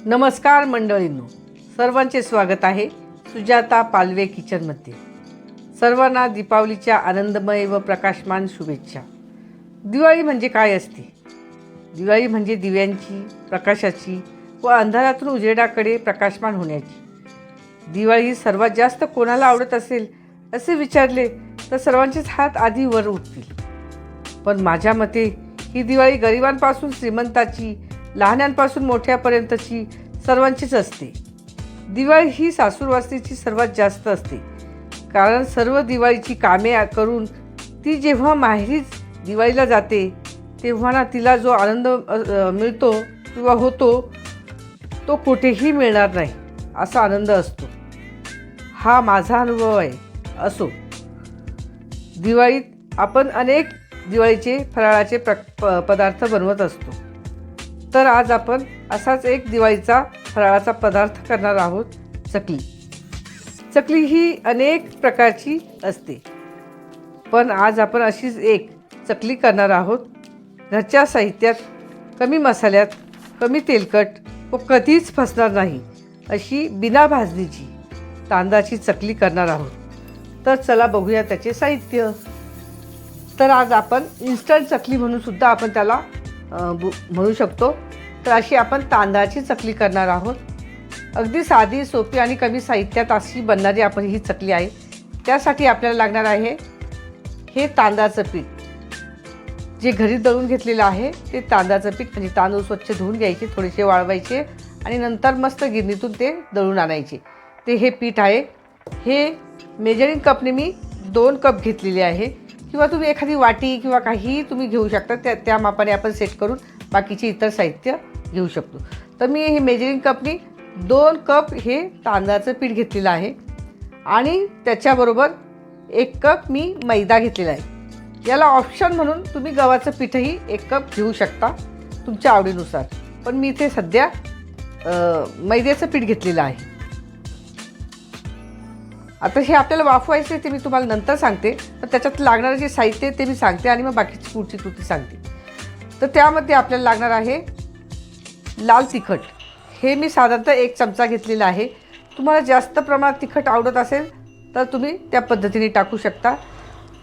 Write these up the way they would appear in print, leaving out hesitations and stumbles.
नमस्कार मंडळींनो, सर्वांचे स्वागत आहे सुजाता पालवे किचनमध्ये। सर्वांना दीपावलीच्या आनंदमय व प्रकाशमान शुभेच्छा। दिवाळी म्हणजे काय असते? दिवाळी म्हणजे दिव्यांची, प्रकाशाची व अंधारातून उजेडाकडे प्रकाशमान होण्याची। दिवाळी सर्वात जास्त कोणाला आवडत असेल असे विचारले तर सर्वांचेच हात आधी वर उठतील। पण माझ्या मते ही दिवाळी गरिबांपासून श्रीमंताची, लहानांपासून मोठ्यापर्यंतची सर्वांचीच असते। दिवाळी ही सासूरवासीची सर्वात जास्त असते, कारण सर्व दिवाळीची कामे करून ती जेव्हा माहेरीच दिवाळीला जाते तेव्हा ना तिला जो आनंद मिळतो किंवा होतो तो कुठेही मिळणार नाही असा आनंद असतो। हा माझा अनुभव आहे। असो, दिवाळीत आपण अनेक दिवाळीचे फराळाचे पदार्थ बनवत असतो। तर आज आपण असाच एक दिवाळीचा फराळाचा पदार्थ करणार आहोत, चकली। चकली ही अनेक प्रकारची असते, पण आज आपण अशीच एक चकली करणार आहोत। घरच्या साहित्यात, कमी मसाल्यात, कमी तेलकट व कधीच फसणार नाही अशी बिना भाजणीची तांदळाची चकली करणार आहोत। तर चला बघूया त्याचे साहित्य। तर आज आपण इन्स्टंट चकली म्हणून सुद्धा आपण त्याला म्हणू शकतो। तर अशी आपण तांदळाची चकली करणार आहोत। अगदी साधी, सोपी आणि कमी साहित्यात अशी बनणारी आपण ही चकली आहे। त्यासाठी आपल्याला लागणार आहे हे तांदळाचं पीठ, जे घरी दळून घेतलेलं आहे ते तांदळाचं पीठ। म्हणजे तांदूळ स्वच्छ धुवून घ्यायचे, थोडेसे वाळवायचे आणि नंतर मस्त गिरणीतून ते दळून आणायचे। ते हे पीठ आहे। हे मेजरिंग कपने मी 2 कप घेतलेले आहे, किंवा तुम्ही एखादी वाटी किंवा काहीही तुम्ही घेऊ शकता। त्या मापाने आपण सेट करून बाकीचे इतर साहित्य घेऊ शकतो। तर मी हे मेजरिंग कपनी 2 कप हे तांदळाचं पीठ घेतलेलं आहे आणि त्याच्याबरोबर 1 कप मी मैदा घेतलेला आहे। याला ऑप्शन म्हणून तुम्ही गव्हाचं पीठही 1 कप घेऊ शकता तुमच्या आवडीनुसार, पण मी इथे सध्या मैद्याचं पीठ घेतलेलं आहे। आता हे आपल्याला वाफवायचं ते मी तुम्हाला नंतर सांगते, तर त्याच्यात लागणारं जे साहित्य ते मी सांगते आणि मग बाकीची पुढची कृती सांगते। तर त्यामध्ये आपल्याला लागणार आहे लाल तिखट। हे मी साधारणतः 1 चमचा घेतलेला आहे। तुम्हाला जास्त प्रमाणात तिखट आवडत असेल तर तुम्ही त्या पद्धतीने टाकू शकता,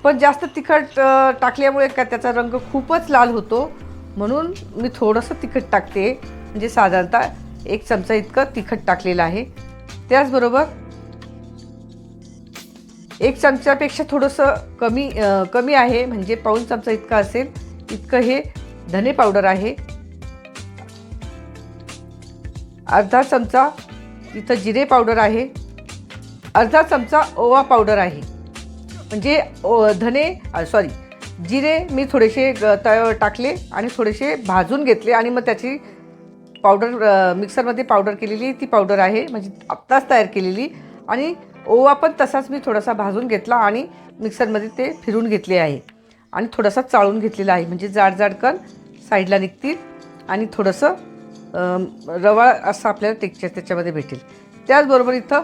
पण जास्त तिखट टाकल्यामुळे का त्याचा रंग खूपच लाल होतो, म्हणून मी थोडंसं तिखट टाकते। म्हणजे साधारणतः 1 चमचा इतकं तिखट टाकलेलं आहे। त्याचबरोबर 1 चमच्यापेक्षा थोडंसं कमी आहे, म्हणजे पाऊण चमचा इतका असेल इतकं हे धने पावडर आहे। अर्धा चमचा इथं जिरे पावडर आहे। अर्धा चमचा ओवा पावडर आहे। म्हणजे जिरे मी थोडेसे तव्यावर टाकले आणि थोडेसे भाजून घेतले आणि मग त्याची पावडर मिक्सरमध्ये पावडर केलेली ती पावडर आहे, म्हणजे आत्ताच तयार केलेली। आणि ओवा पण तसाच मी थोडासा भाजून घेतला आणि मिक्सरमध्ये ते फिरून घेतले आहे आणि थोडासा चाळून घेतलेला आहे, म्हणजे जाड जाड कण साईडला निघतील आणि थोडंसं रवा असं आपल्याला टेक्स्चर त्याच्यामध्ये भेटेल। त्याचबरोबर इथं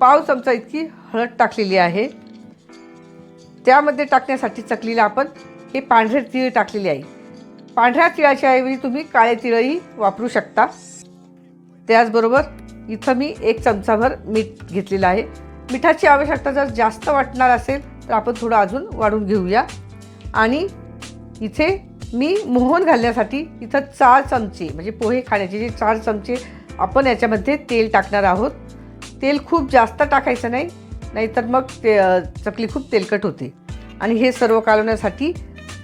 पाव चमचा इतकी हळद टाकलेली आहे। त्यामध्ये टाकण्यासाठी चकलीला आपण हे पांढरे तीळ टाकलेले आहे। पांढऱ्या तिळाच्या ऐवजी तुम्ही काळे तिळही वापरू शकता। त्याचबरोबर इथं मी 1 चमचाभर मीठ घेतलेलं आहे। मिठाची आवश्यकता जर जास्त वाटणार असेल तर आपण थोडं अजून वाढून घेऊया। आणि इथे मी मोहन घालण्यासाठी इथं 4 चमचे, म्हणजे पोहे खाण्याचे जे 4 चमचे आपण याच्यामध्ये तेल टाकणार आहोत। तेल खूप जास्त टाकायचं नाही, नाहीतर मग ते चकली खूप तेलकट होते। आणि हे सर्व कालवण्यासाठी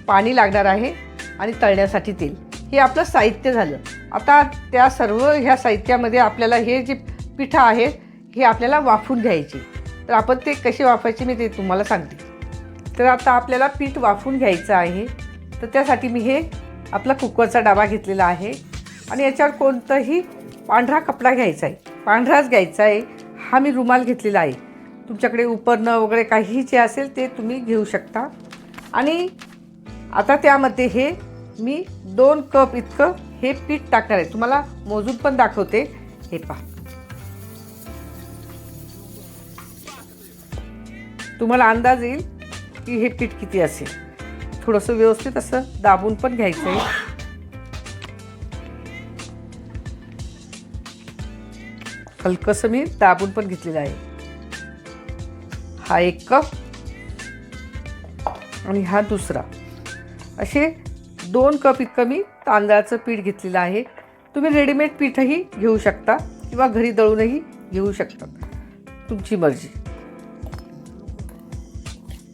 पाणी लागणार आहे आणि तळण्यासाठी तेल। हे आपलं साहित्य झालं। आता त्या सर्व ह्या साहित्यामध्ये आपल्याला हे जे पिठं आहे हे आपल्याला वाफून घ्यायचे। तर आपण ते कसे वाफायचे मी ते तुम्हाला सांगते। तर आता आपल्याला पीठ वाफून घ्यायचं आहे। तर त्यासाठी मी हे आपला कुकरचा डबा घेतलेला आहे आणि याच्यावर कोणताही पांढरा कपडा घ्यायचा आहे, पांढराच घ्यायचा आहे। हा मी रुमाल घेतलेला आहे। तुमच्याकडे उपरणं वगैरे काही जे असेल ते तुम्ही घेऊ शकता। आणि आता त्यामध्ये हे मी 2 कप इतकं हे पीठ टाकणार आहे। तुम्हाला मोजून पण दाखवते। हे पहा, तुम्हाला अंदाज येईल की हे पीठ किती असेल। थोडंसं व्यवस्थित असं दाबून पण घ्यायचं आहे। हलकंसं मी दाबून पण घेतलेलं आहे. हा 1 कप आणि हा दुसरा. असे 2 कप इतकं मी तांदळाचं पीठ घेतलेलं आहे. तुम्ही रेडीमेड पीठही घेऊ शकता किंवा घरी दळूनही घेऊ शकता, तुमची मर्जी.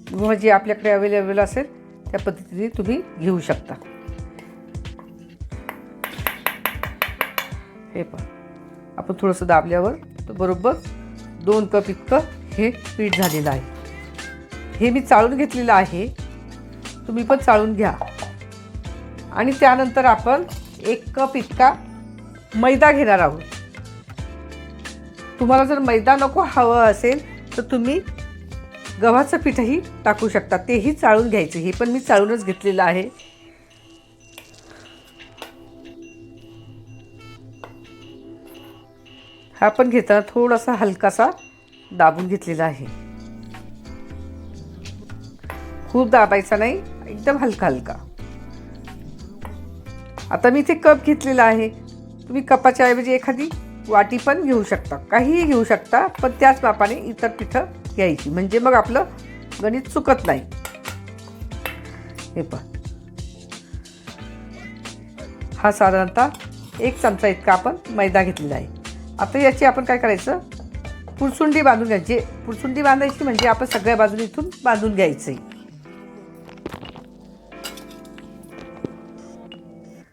किंवा जे आपल्याकडे अवेलेबल असेल त्या पद्धतीने तुम्ही घेऊ शकता. हे पहा, आपण थोडंसं दाबल्यावर तर बरोबर 2 कप इतकं हे पीठ झालेलं आहे. हे मी चाळून घेतलेलं आहे, तुम्ही पण चाळून घ्या. आणि त्यानंतर आपण 1 कप इतका मैदा घेणार आहोत. तुम्हाला जर मैदा नको हवं असेल तर तुम्ही गव्हाचं पीठही टाकू शकता, तेही चाळून घ्यायचं. हे पण मी चाळूनच घेतलेलं आहे. हा पण घेताना थोडासा हलकासा दाबून घेतलेला आहे. खूप दाबायचा नाही, एकदम हलका हलका. आता मी इथे कप घेतलेला आहे. तुम्ही कपाच्या ऐवजी एखादी वाटी पण घेऊ शकता, काहीही घेऊ शकता, पण त्याच मापाने इतर पिठं घ्यायची, म्हणजे मग आपलं गणित चुकत नाही. हे पहा, हा साधारणतः 1 चमचा इतका आपण मैदा घेतलेला आहे. आता याची आपण काय करायचं, पुरसुंडी बांधून घ्यायची. पुरसुंडी बांधायची म्हणजे आपण सगळ्या बाजूने इथून बांधून घ्यायचं,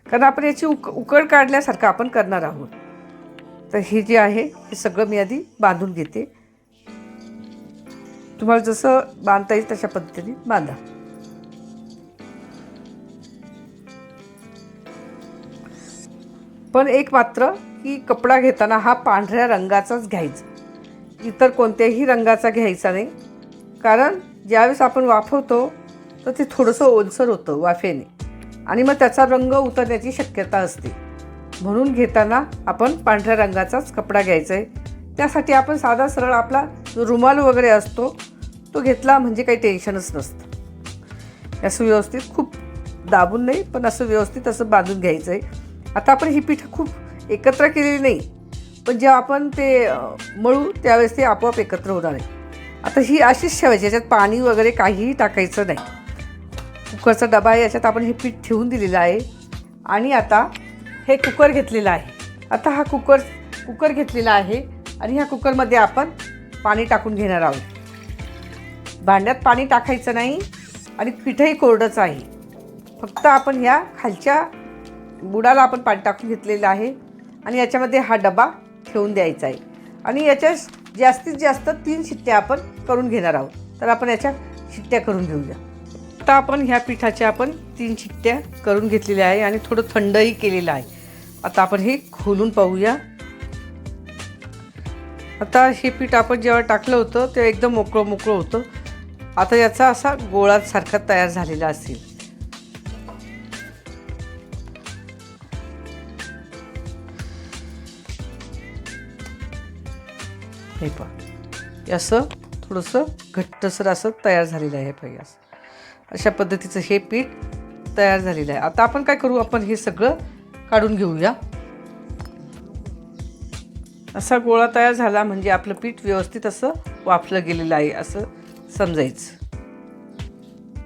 कारण आपण याची उकड काढल्यासारखं आपण करणार आहोत. तर हे जे आहे हे सगळं मी आधी बांधून घेते. तुम्हाला जसं बांधता येईल तशा पद्धतीने बांधा. पण एक मात्र की कपडा घेताना हा पांढऱ्या रंगाचाच घ्यायचा, इतर कोणत्याही रंगाचा घ्यायचा नाही. कारण ज्यावेळेस आपण वाफवतो तर ते थोडंसं ओलसर होतं वाफेने, आणि मग त्याचा रंग उतरण्याची शक्यता असते. म्हणून घेताना आपण पांढऱ्या रंगाचाच कपडा घ्यायचा आहे. त्यासाठी आपण साधा सरळ आपला जो रुमाल वगैरे असतो तो घेतला म्हणजे काही टेन्शनच नसतं. असं व्यवस्थित, खूप दाबून नाही, पण असं व्यवस्थित असं बांधून घ्यायचं आहे. आता आपण ही पीठ खूप एकत्र केलेली नाही, पण जेव्हा आपण ते मळू त्यावेळेस ते आपोआप एकत्र होणार आहे. आता ही अशीच ठेवायची, याच्यात पाणी वगैरे काहीही टाकायचं नाही. कुकरचा डबा आहे, याच्यात आपण हे पीठ ठेवून दिलेलं आहे. आणि आता हे कुकर घेतलेलं आहे. आता हा कुकर घेतलेला आहे आणि ह्या कुकरमध्ये आपण पाणी टाकून घेणार आहोत. भांड्यात पाणी टाकायचं नाही आणि पीठही कोरडंच आहे. फक्त आपण ह्या खालच्या बुडाला आपण पाणी टाकून घेतलेलं आहे आणि याच्यामध्ये हा डबा ठेवून द्यायचा आहे. आणि याच्या जास्तीत जास्त 3 शिट्ट्या आपण करून घेणार आहोत. तर आपण याच्या शिट्ट्या करून घेऊया. आता आपण ह्या पिठाच्या 3 शिट्ट्या करून घेतलेल्या आहे आणि थोडं थंडही केलेलं आहे. आता आपण हे खोलून पाहूया. आता हे पीठ आपण जेव्हा टाकलं होतं तेव्हा एकदम मोकळं होतं. आता याचा असा गोळासारखा तयार झालेला असेल. हे पहा, असं थोडंसं घट्टसर असं तयार झालेलं आहे. पाहिजे अशा पद्धतीचं हे पीठ तयार झालेलं आहे. आता आपण काय करू, आपण हे सगळं काढून घेऊया. असा गोळा तयार झाला म्हणजे आपलं पीठ व्यवस्थित असं वाफलं गेलेलं आहे असं समजायचं.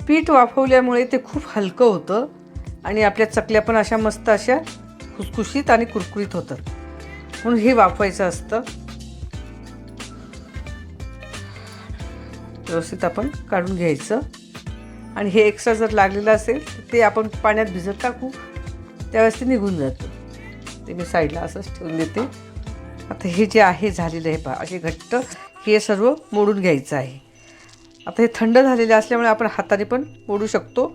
पीठ वाफवल्यामुळे ते खूप हलकं होतं आणि आपल्या चकल्या पण अशा मस्त अशा खुसखुशीत आणि कुरकुरीत होतात. म्हणून हे वाफवायचं असतं. व्यवस्थित आपण काढून घ्यायचं आणि हे एक्स्ट्रा जर लागलेलं असेल तर ते आपण पाण्यात भिजत टाकू, त्यावेळेस ते निघून जातं. ते मी साईडला असंच ठेवून देते. आता हे जे आहे झालेलं आहे पहा, असे घट्ट हे सर्व मोडून घ्यायचं आहे. आता हे थंड झालेले असल्यामुळे आपण हाताने पण मोडू शकतो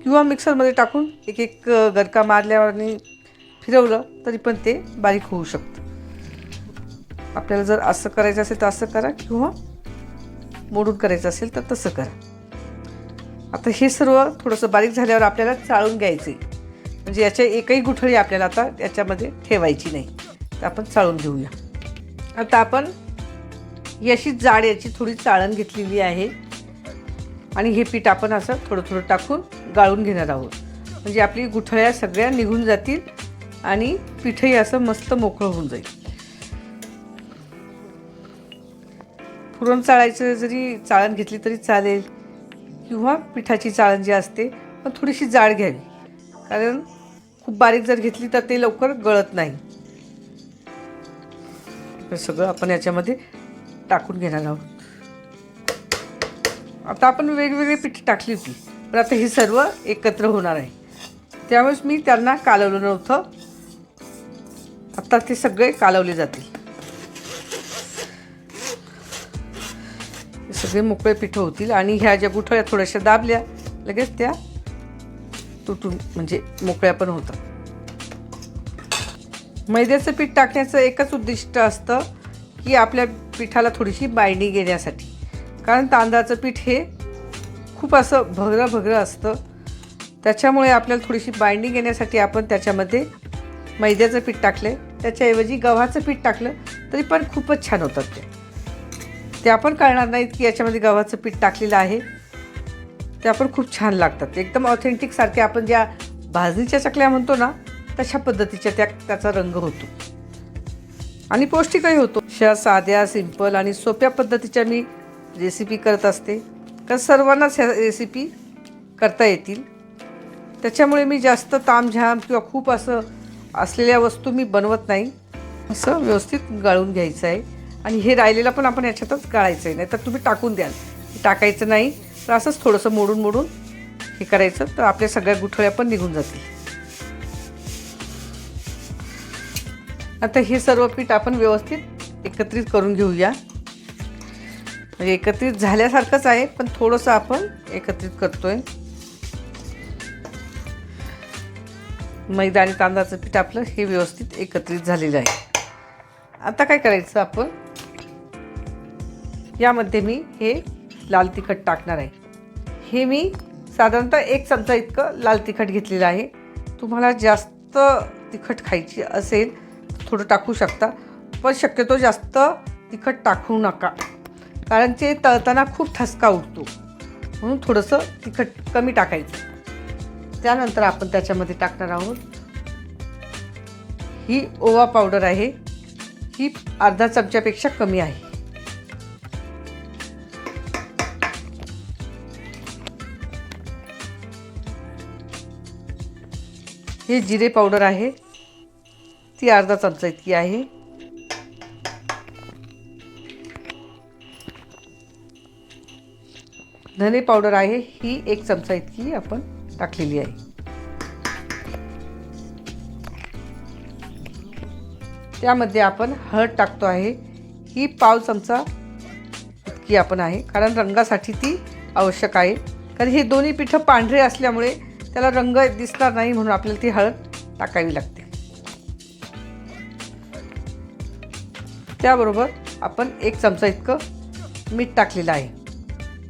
किंवा मिक्सरमध्ये टाकून एक गरका मारल्यावर आणि फिरवलं तरी पण ते बारीक होऊ शकतं. आपल्याला जर असं करायचं असेल तर असं करा किंवा मोडून करायचं असेल तर तसं करा. आता हे सर्व थोडंसं बारीक झाल्यावर आपल्याला चाळून घ्यायचं आहे, म्हणजे याच्या एकही गुठळी आपल्याला आता याच्यामध्ये ठेवायची नाही. तर आपण चाळून घेऊया. आता आपण याची जाड याची थोडी चाळण घेतलेली आहे आणि हे पीठ आपण असं थोडं थोडं टाकून गाळून घेणार आहोत, म्हणजे आपली गुठळ्या सगळ्या निघून जातील आणि पीठही असं मस्त मोकळं होऊन जाईल. पुरण चाळायचं जरी चाळण घेतली तरी चालेल, किंवा पिठाची चाळण जी असते पण थोडीशी जाड घ्यावी, कारण खूप बारीक जर घेतली तर ते लवकर गळत नाही. हे सगळं आपण याच्यामध्ये टाकून घेणार आहोत. आता आपण वेगवेगळी पीठ टाकली होती, पण आता हे सर्व एकत्र होणार आहे, त्यामुळेच मी त्यांना कालवलं नव्हतं. आता ते सगळे कालवले जातील. हे सगळे मोकळे पीठ होतील आणि ह्या ज्या गुठळ्या थोड्याशा दाबल्या लगेच त्या तुटून म्हणजे मोकळ्या पण होतात. मैद्याचं पीठ टाकण्याचं एकच उद्दिष्ट असतं की आपल्या पिठाला थोडीशी बाइंडिंग येण्यासाठी, कारण तांदळाचं पीठ हे खूप असं भगरं असतं, त्याच्यामुळे आपल्याला थोडीशी बाइंडिंग येण्यासाठी आपण त्याच्यामध्ये मैद्याचं पीठ टाकलं. त्याच्याऐवजी गव्हाचं पीठ टाकलं तरी पण खूपच छान होतात ते आपण कळणार नाहीत की याच्यामध्ये गव्हाचं पीठ टाकलेलं आहे. त्या पण खूप छान लागतात, एकदम ऑथेंटिक सारखे आपण ज्या भाजणीच्या चकल्या म्हणतो ना तशा पद्धतीच्या त्याचा रंग होतो आणि पौष्टिकही होतो. अशा साध्या सिंपल आणि सोप्या पद्धतीच्या मी रेसिपी करत असते, कारण सर्वांनाच ह्या रेसिपी करता येतील. त्याच्यामुळे मी जास्त तामझाम किंवा खूप असं असलेल्या वस्तू मी बनवत नाही. असं व्यवस्थित गाळून घ्यायचं आहे आणि हे राहिलेलं पण आपण याच्यातच गाळायचं आहे, नाही तर तुम्ही टाकून द्याल. टाकायचं नाही तर असंच थोडंसं मोडून मोडून हे करायचं, तर आपल्या सगळ्या गुठळ्या पण निघून जातील. आता हे सर्व पीठ आपण व्यवस्थित एकत्रित करून घेऊया. म्हणजे एकत्रित झाल्यासारखंच आहे, पण थोडंसं आपण एकत्रित करतोय. मैदा आणि तांदळाचं पीठ आपलं हे व्यवस्थित एकत्रित झालेलं आहे. आता काय करायचं, आपण यामध्ये मी हे लाल तिखट टाकणार आहे. हे मी साधारणतः 1 चमचा इतकं लाल तिखट घेतलेलं आहे. तुम्हाला जास्त तिखट खायची असेल थोडं टाकू शकता, पण शक्यतो जास्त तिखट टाकू नका, कारण ते तळताना खूप ठसका उठतो, म्हणून थोडंसं तिखट कमी टाकायचं. त्यानंतर आपण त्याच्यामध्ये टाकणार आहोत ही ओवा पावडर आहे. ही अर्धा चमच्यापेक्षा कमी आहे. हे जिरे पावडर आहे, ती अर्धा चमचा इतकी आहे. धने पावडर आहे, ही 1 चमचा इतकी आपण टाकलेली आहे. त्यामध्ये आपण हळद टाकतो आहे, ही पाव चमचा इतकी आपण आहे, कारण रंगासाठी ती आवश्यक आहे. कारण हे दोन्ही पिठं पांढरे असल्यामुळे त्याला रंग दिसणार नाही, म्हणून आपल्याला ती हळद टाकावी लागते. त्याबरोबर आपण 1 चमचा इतकं मीठ टाकलेलं आहे.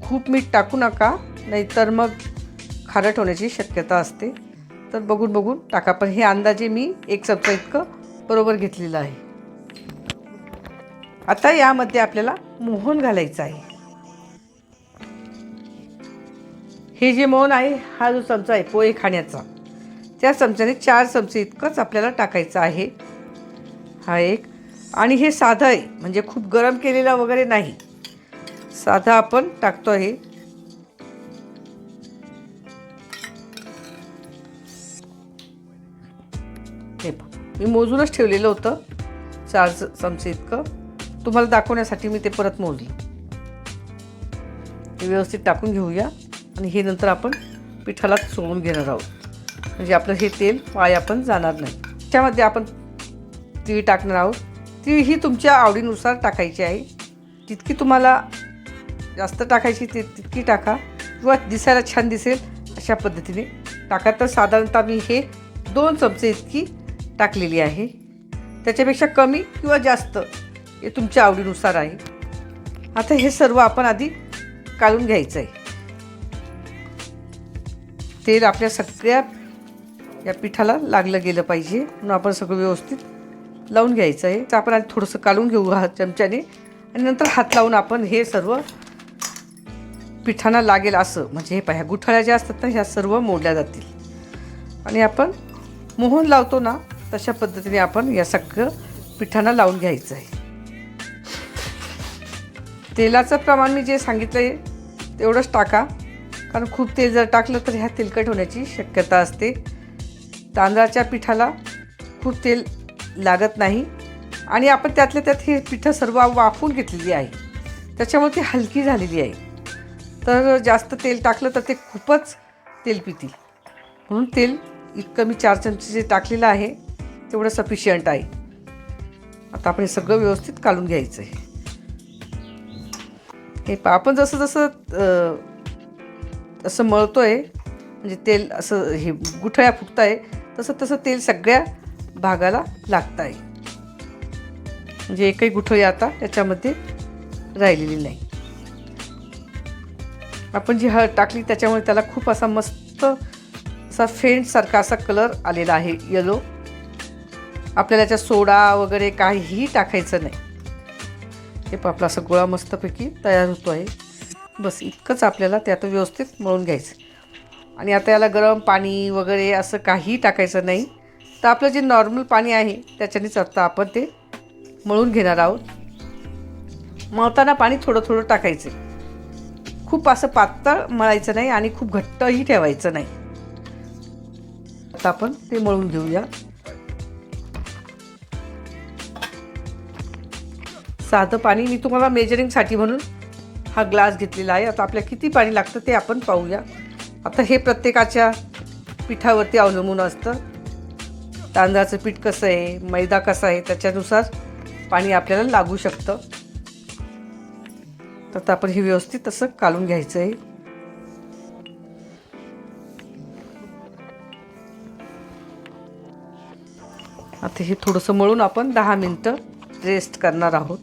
खूप मीठ टाकू नका, नाहीतर मग खारट होण्याची शक्यता असते, तर बघून बघून टाका. पण हे अंदाजे मी 1 चमचा इतकं बरोबर घेतलेलं आहे. आता यामध्ये आपल्याला मोहन घालायचं आहे. हे जे मोहन आहे, हा जो चमचा आहे पोहे खाण्याचा, त्या चमच्याने 4 चमचे इतकंच आपल्याला टाकायचं आहे. हा एक, आणि हे साधं आहे, म्हणजे खूप गरम केलेलं वगैरे नाही, साधं आपण टाकतो आहे. हे मी मोजूनच ठेवलेलं होतं 4 चमचे इतकं, तुम्हाला दाखवण्यासाठी मी ते परत मोजलं. हे व्यवस्थित टाकून घेऊया आणि हे नंतर आपण पिठाला चोळून घेणार आहोत, म्हणजे आपलं हे तेल वाया पण जाणार नाही. त्यामध्ये आपण तीळ टाकणार आहोत. तीळ ही तुमच्या आवडीनुसार टाकायची आहे, जितकी तुम्हाला जास्त टाकायची तितकी टाका, किंवा दिसायला छान दिसेल अशा पद्धतीने टाका. तर साधारणतः मी हे 2 चमचे इतकी टाकलेली आहे, त्याच्यापेक्षा कमी किंवा जास्त हे तुमच्या आवडीनुसार आहे. आता हे सर्व आपण आधी काढून घ्यायचं आहे. तेल आपल्या सगळ्या या पिठाला लागलं गेलं पाहिजे, म्हणून आपण सगळं व्यवस्थित लावून घ्यायचं आहे. तर आपण आधी थोडंसं काढून घेऊ चमच्याने, आणि नंतर हात लावून आपण हे सर्व पिठांना लागेल असं, म्हणजे हे पहा गुठळ्या ज्या असतात ना ह्या सर्व मोडल्या जातील. आणि आपण मोहन लावतो ना तशा पद्धतीने आपण या सगळं पिठांना लावून घ्यायचं आहे. तेलाचं प्रमाण मी जे सांगितलं आहे तेवढंच टाका, कारण खूप तेल जर टाकलं तर ह्या तेलकट होण्याची शक्यता असते. तांदळाच्या पिठाला खूप तेल लागत नाही आणि आपण त्यातल्या त्यात हे पिठं सर्व वाफवून घेतलेली आहे, त्याच्यामुळे ती हलकी झालेली आहे. तर जास्त तेल टाकलं तर ते खूपच तेल पितील, म्हणून तेल इतकं मी 4 चमचे जे टाकलेलं आहे तेवढं सफिशियंट आहे. आता आपण हे सगळं व्यवस्थित काढून घ्यायचं आहे. हे आपण जसं जसं असं मळतो आहे, म्हणजे तेल असं हे गुठळ्या फुगत आहे, तसं तसं तेल सगळ्या भागाला लागतं आहे. म्हणजे एकही गुठळी आता याच्यामध्ये राहिलेली नाही. आपण जी हळद टाकली त्याच्यामुळे त्याला खूप असा मस्त असा फेंटसारखा असा कलर आलेला आहे, येलो. आपल्याला याच्यात सोडा वगैरे काहीही टाकायचं नाही. हे आपला असा गोळा मस्तपैकी तयार होतो आहे. बस इतकंच आपल्याला त्यात व्यवस्थित मळून घ्यायचं. आणि आता याला गरम पाणी वगैरे असं काहीही टाकायचं नाही. तर आपलं जे नॉर्मल पाणी आहे त्याच्यानेच आता आपण ते मळून घेणार आहोत. मळताना पाणी थोडं थोडं टाकायचं, खूप असं पातळ मळायचं नाही आणि खूप घट्टही ठेवायचं नाही. आता आपण ते मळून घेऊया. साधं पाणी मी तुम्हाला मेजरिंगसाठी म्हणून हा ग्लास घेतलेला आहे. आता आपल्याला किती पाणी लागतं ते आपण पाहूया. आता हे प्रत्येकाच्या पिठावरती अवलंबून असतं. तांदळाचं पीठ कसं आहे, मैदा कसा आहे, त्याच्यानुसार पाणी आपल्याला लागू शकतं. तर आपण हे व्यवस्थित असं काढून घ्यायचं आहे. आता हे थोडंसं मळून आपण 10 मिनटं रेस्ट करणार आहोत.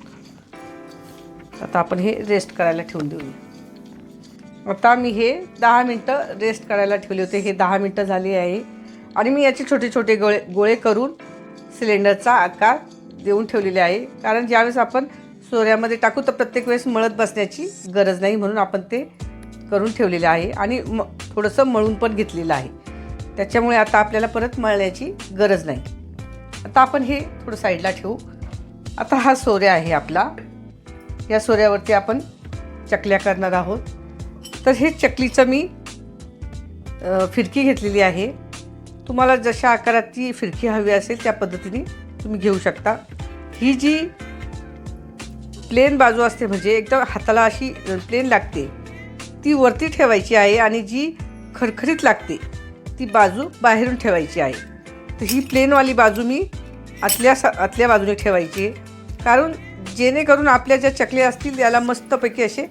आता आपण हे रेस्ट करायला ठेवून देऊया. आता मी हे 10 मिनटं रेस्ट करायला ठेवले होते. हे 10 मिनटं झाली आहे आणि मी याचे छोटे छोटे गोळे करून सिलेंडरचा आकार देऊन ठेवलेले आहे. कारण ज्यावेळेस आपण सोऱ्यामध्ये टाकू तर प्रत्येक वेळेस मळत बसण्याची गरज नाही, म्हणून आपण ते करून ठेवलेले आहे. आणि थोडंसं मळून पण घेतलेलं आहे, त्याच्यामुळे आता आपल्याला परत मळण्याची गरज नाही. आता आपण हे थोडं साईडला ठेवू. आता हा सोऱ्या आहे आपला. या सोऱ्यावरती आपण चकल्या करणार आहोत. तर हे चकलीचं मी फिरकी घेतलेली आहे. तुम्हाला जशा आकाराची फिरकी हवी असेल त्या पद्धतीने तुम्ही घेऊ शकता. ही जी प्लेन बाजू असते, म्हणजे एकदम हाताला अशी प्लेन लागते, ती वरती ठेवायची आहे आणि जी खरखरीत लागते ती बाजू बाहेरून ठेवायची आहे. तर ही प्लेनवाली बाजू मी आतल्या बाजूने ठेवायची आहे, कारण जेणेकरून आपल्या ज्या चकल्या असतील त्याला मस्तपैकी असे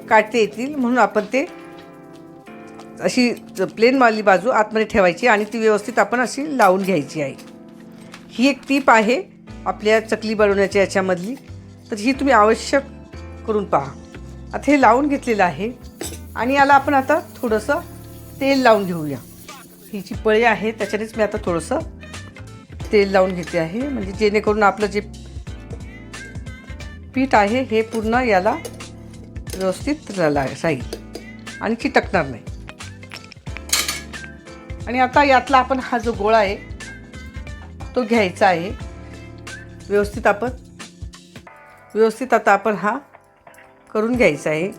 काढते येतील, म्हणून आपण ते अशी प्लेनवाली बाजू आतमध्ये ठेवायची आणि ती व्यवस्थित आपण अशी लावून घ्यायची आहे. ही एक टीप आहे आपल्या चकली बनवण्याच्या याच्यामधली, तर ही तुम्ही आवश्यक करून पहा. आता हे लावून घेतलेलं आहे आणि याला आपण आता थोडंसं तेल लावून घेऊया. ही जी पळी आहे त्याच्यानेच मी आता थोडंसं तेल लावून घेते आहे, म्हणजे जेणेकरून आपलं जे पीठ आहे हे पूर्ण याला व्यवस्थित राहील आणि चिटकणार नाही. आणि आता यातला आपण हा जो गोळा आहे तो घ्यायचा आहे. व्यवस्थित आता आपण हा करून घ्यायचा आहे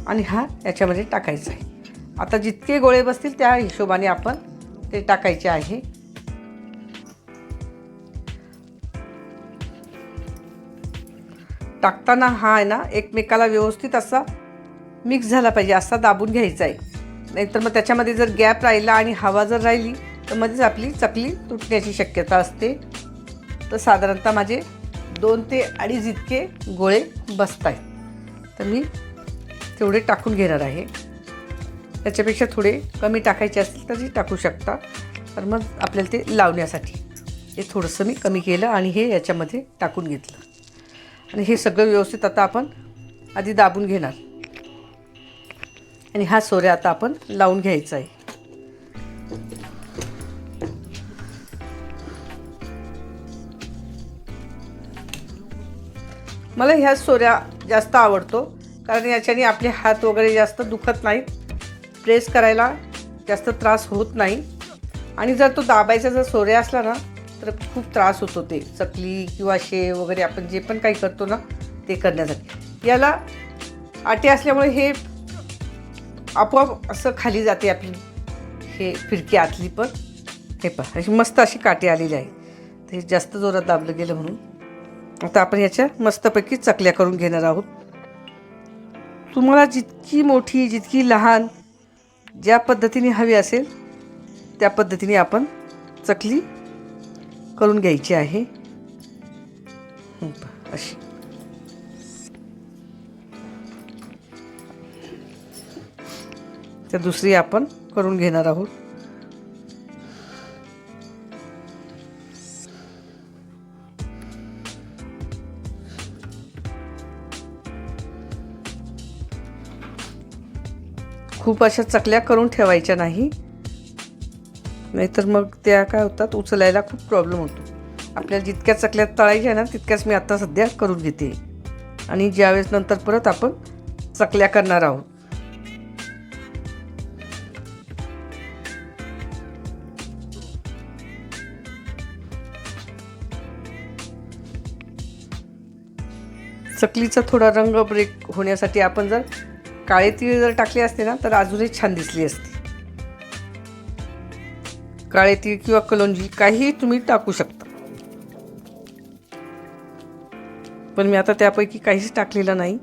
आणि हा याच्यामध्ये टाकायचा आहे. आता जितके गोळे बसतील त्या हिशोबाने आपण ते टाकायचे आहे. टाकताना हा आहे ना एकमेकाला व्यवस्थित असा मिक्स झाला पाहिजे, असा दाबून घ्यायचा आहे. नाहीतर मग त्याच्यामध्ये जर गॅप राहिला आणि हवा जर राहिली तर मध्येच आपली चकली तुटण्याची शक्यता असते. तर साधारणतः माझे 2 ते 2.5 इतके गोळे बसत आहेत. तर मी तेवढे टाकून घेणार आहे. त्याच्यापेक्षा थोडे कमी टाकायचे असतील तरी टाकू शकता. तर मग आपल्याला ते लावण्यासाठी हे थोडंसं मी कमी केलं आणि हे याच्यामध्ये टाकून घेतलं. आणि हे सगळं व्यवस्थित आता आपण आधी दाबून घेणार आणि हा सोऱ्या आता आपण लावून घ्यायचा आहे. मला ह्या सोऱ्या जास्त आवडतो, कारण याच्याने आपले हात वगैरे जास्त दुखत नाहीत, प्रेस करायला जास्त त्रास होत नाही. आणि जर तो दाबायचा जर सोऱ्या असला ना तर खूप त्रास होतो ते चकली किंवा शेव वगैरे आपण जे पण काही करतो ना ते करण्यासाठी. याला आटे असल्यामुळे हे आपोआप असं खाली जाते आपली हे फिरकी आतली पण. हे पहा अशी मस्त अशी काठी आलेली आहे. ते जास्त जोरात दाबलं गेलं म्हणून. आता आपण याच्या मस्तपैकी चकल्या करून घेणार आहोत. तुम्हाला जितकी मोठी जितकी लहान ज्या पद्धतीने हवी असेल त्या पद्धतीने आपण चकली करून घ्यायची आहे. अशी तर दुसरी आपण करून घेणार आहोत. खूप अशा चकल्या करून ठेवायच्या नाहीतर मग त्या काय होतात, उचलायला खूप प्रॉब्लेम होतो. आपल्याला जितक्या चकल्या तळायच्या ना तितक्याच मी आता सध्या करून घेते. आणि ज्यावेळेस नंतर परत आपण चकल्या करणार आहोत. चकलीचा थोडा रंग ब्रेक होण्यासाठी आपण जर काळे तीळ जर टाकले असते ना तर अजूनही छान दिसली असती. काळे तीळ किंवा कलोंजी काहीही तुम्ही टाकू शकता. पण मी आता त्यापैकी काहीच टाकलेलं नाही.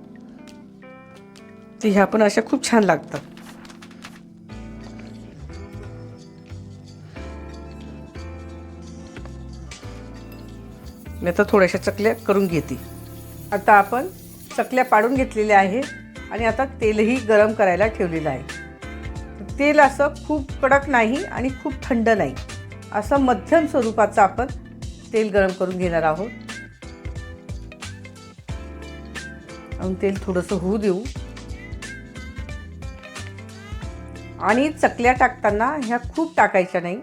ते ह्या पण अशा खूप छान लागतात. मी आता थोड्याशा चकल्या करून घेते. आता आपण चकल्या पाडून घेतलेल्या आहे आणि आता तेलही गरम करायला ठेवलेलं आहे. तेल असं खूप कडक नाही आणि खूप थंड नाही, असं मध्यम स्वरूपाचं आपण तेल गरम करून घेणार आहोत. आणि तेल थोडंसं होऊ देऊ. आणि चकल्या टाकताना ह्या खूप टाकायच्या नाही.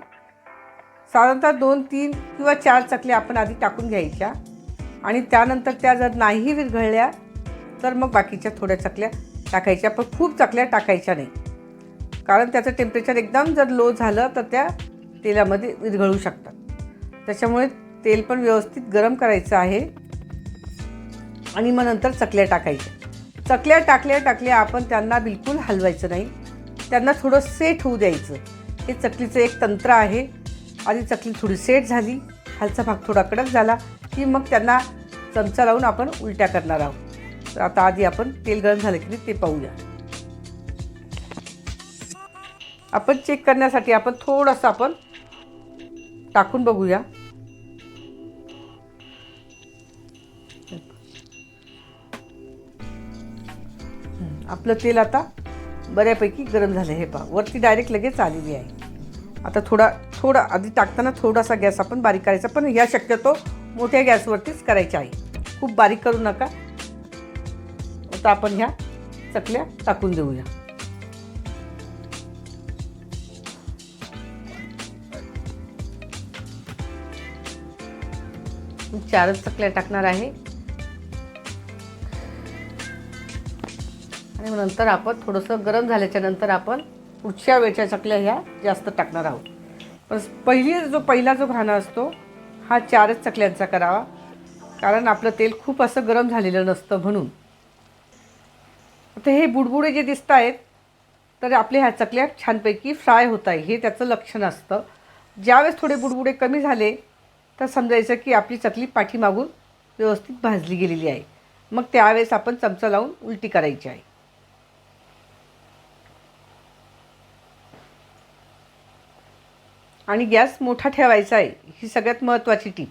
साधारणतः 2, 3 किंवा 4 चकल्या आपण आधी टाकून घ्यायच्या आणि त्यानंतर त्या जर नाही विरघळल्या तर मग बाकीच्या थोड्या चकल्या टाकायच्या. पण खूप चकल्या टाकायच्या नाही, कारण त्याचं टेम्परेचर एकदम जर लो झालं तर त्या तेलामध्ये विरघळू शकतात. त्याच्यामुळे तेल पण व्यवस्थित गरम करायचं आहे आणि मग नंतर चकल्या टाकायच्या. चकल्या टाकल्या आपण त्यांना बिलकुल हलवायचं नाही. त्यांना थोडं सेट होऊ द्यायचं. हे चकलीचं एक तंत्र आहे. आधी चकली थोडी सेट झाली, खालचा भाग थोडा कडक झाला की मग त्यांना चमचा लावून आपण उलट्या करणार आहोत. तर आता आधी आपण तेल गरम झालं की ते पाहूया. आपण चेक करण्यासाठी आपण थोडंसं आपण टाकून बघूया. आपलं तेल आता बऱ्यापैकी गरम झालं. हे पहा वरती डायरेक्ट लगेच आलेली आहे. आता थोडा आधी टाकताना थोडासा गॅस आपण बारीक करायचा, पण या शक्यतो मोठ्या गॅसवरतीच करायच्या आहे. खूप बारीक करू नका. आता आपण ह्या चकल्या टाकून देऊया. मी 4च चकल्या टाकणार आहे आणि नंतर आपण थोडंसं गरम झाल्याच्या नंतर आपण पुढच्या वेळच्या चकल्या ह्या जास्त टाकणार आहोत. पण पहिला जो घाणा असतो हा 4च चकल्यांचा करावा, कारण आपलं तेल खूप असं गरम झालेलं नसतं म्हणून. आता हे बुडबुडे जे दिसत आहेत तर आपल्या ह्या चकल्या छानपैकी फ्राय होत आहे, हे त्याचं लक्षण असतं. ज्यावेळेस थोडे बुडबुडे कमी झाले तर समजायचं की आपली चकली पाठीमागून व्यवस्थित भाजली गेलेली आहे. मग त्यावेळेस आपण चमचा लावून उलटी करायची आहे. आणि गॅस मोठा ठेवायचा आहे, ही सगळ्यात महत्त्वाची टीप.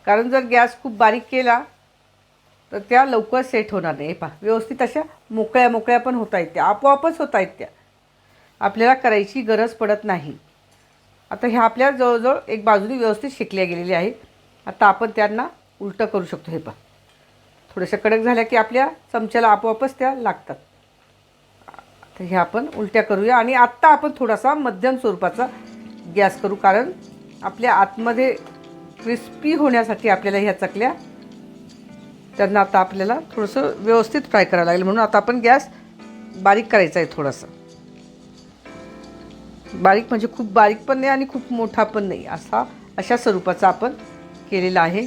कारण जर गॅस खूप बारीक केला तर त्या लवकर सेट होणार नाही. पहा व्यवस्थित अशा मोकळ्या पण होत आहेत, त्या आपोआपच होत आहेत. त्या आपल्याला करायची गरज पडत नाही. आता ह्या आपल्या जवळजवळ एक बाजूने व्यवस्थित शेकल्या गेलेल्या आहे. आता आपण त्यांना उलटं करू शकतो. हे पहा थोड्याशा कडक झाल्या की आपल्या चमच्याला आपोआपच त्या लागतात. तर ह्या आपण उलट्या करूया आणि आत्ता आपण थोडासा मध्यम स्वरूपाचा गॅस करू, कारण आपल्या आतमध्ये क्रिस्पी होण्यासाठी आपल्याला ह्या चकल्या त्यांना आता आपल्याला थोडंसं व्यवस्थित फ्राय करावं लागेल. म्हणून आता आपण गॅस बारीक करायचा आहे. थोडासा बारीक म्हणजे खूप बारीक पण नाही आणि खूप मोठा पण नाही, अशा स्वरूपाचा आपण केलेला आहे.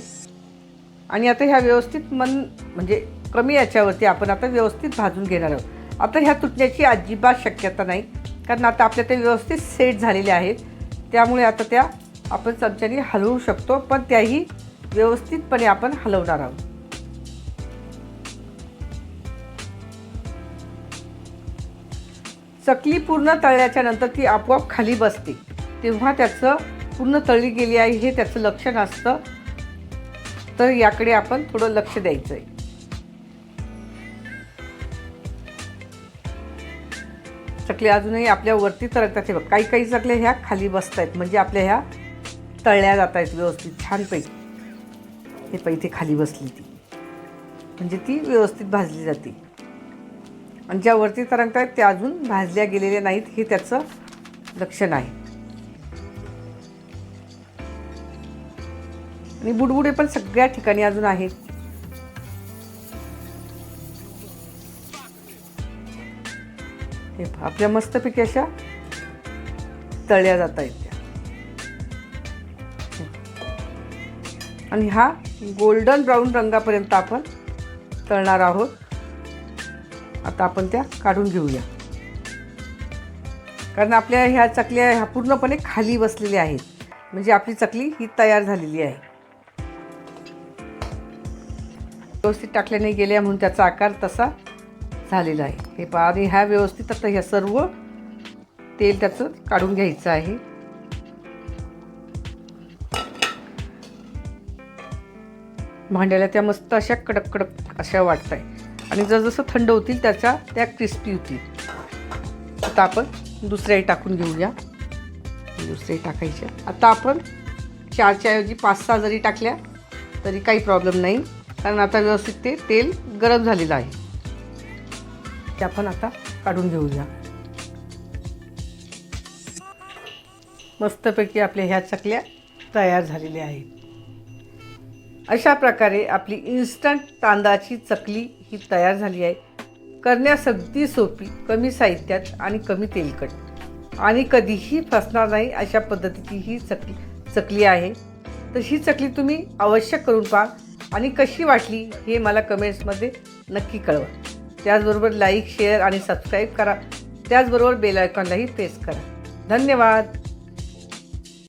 आणि आता ह्या व्यवस्थित म्हणजे कमी याच्यावरती आपण आता व्यवस्थित भाजून घेणार आहोत. आता ह्या तुटण्याची अजिबात शक्यता नाही, कारण आता आपल्या ते व्यवस्थित सेट झालेले आहेत. त्यामुळे आता त्या आपण चमच्याने हलवू शकतो, पण त्याही व्यवस्थितपणे आपण हलवणार आहोत. चकली पूर्ण तळल्याच्या नंतर ती आपोआप खाली बसते, तेव्हा त्याचं पूर्ण तळली गेली आहे हे त्याचं लक्षण असतं. तर याकडे आपण थोडं लक्ष द्यायचं आहे. चकल्या अजूनही आपल्या वरती तरंगतात. हे बघ, काही काही चकल्या ह्या खाली बसत आहेत, म्हणजे आपल्या ह्या तळल्या जात आहेत व्यवस्थित छानपैकी. हे पैकी खाली बसली ती, म्हणजे ती व्यवस्थित भाजली जाते. आणि ज्या वरती तरंगत आहेत त्या अजून भाजल्या गेलेल्या नाहीत, हे त्याचं लक्षण आहे. आणि बुडबुडे पण सगळ्या ठिकाणी अजून आहेत. हे आपल्या मस्तपैकी अशा तळल्या जात आहेत त्या. आणि हा गोल्डन ब्राऊन रंगापर्यंत आपण तळणार आहोत. आता आपण त्या काढून घेऊया, कारण आपल्या ह्या चकल्या ह्या पूर्णपणे खाली बसलेल्या आहेत, म्हणजे आपली चकली ही तयार झालेली आहे. व्यवस्थित टाकल्याने गेल्या म्हणून त्याचा आकार तसा झालेला आहे. हे पहा, आणि ह्या व्यवस्थित आता ह्या सर्व तेल त्याचं काढून घ्यायचं आहे. भांड्याला त्या मस्त अशा कडक कडक अशा वाटत आहे, आणि जसजसं थंड होतील त्या क्रिस्पी होतील. आता आपण दुसऱ्याही टाकून घेऊया. दुसऱ्याही टाकायच्या. आता आपण 4च्या ऐवजी 5-6 जरी टाकल्या तरी काही प्रॉब्लेम नाही, कारण आता व्यवस्थित ते तेल गरम झालेलं आहे. ते आपण आता काढून घेऊया. मस्तपैकी आपल्या ह्या चकल्या तयार झालेल्या आहेत. अशा प्रकारे आपली इन्स्टंट तांदळाची चकली ही तयार झाली आहे. करण्यास अगदी सोपी, कमी साहित्यात आणि कमी तेलकट, आणि कधीही फसणार नाही अशा पद्धतीची ही चकली आहे. तर ही चकली तुम्ही अवश्य करून पहा, आणि कशी वाटली हे मला कमेंट्समध्ये नक्की कळवा. त्याचबरोबर लाईक, शेअर आणि सबस्क्राईब करा. त्याचबरोबर बेल आयकॉनलाही प्रेस करा. धन्यवाद.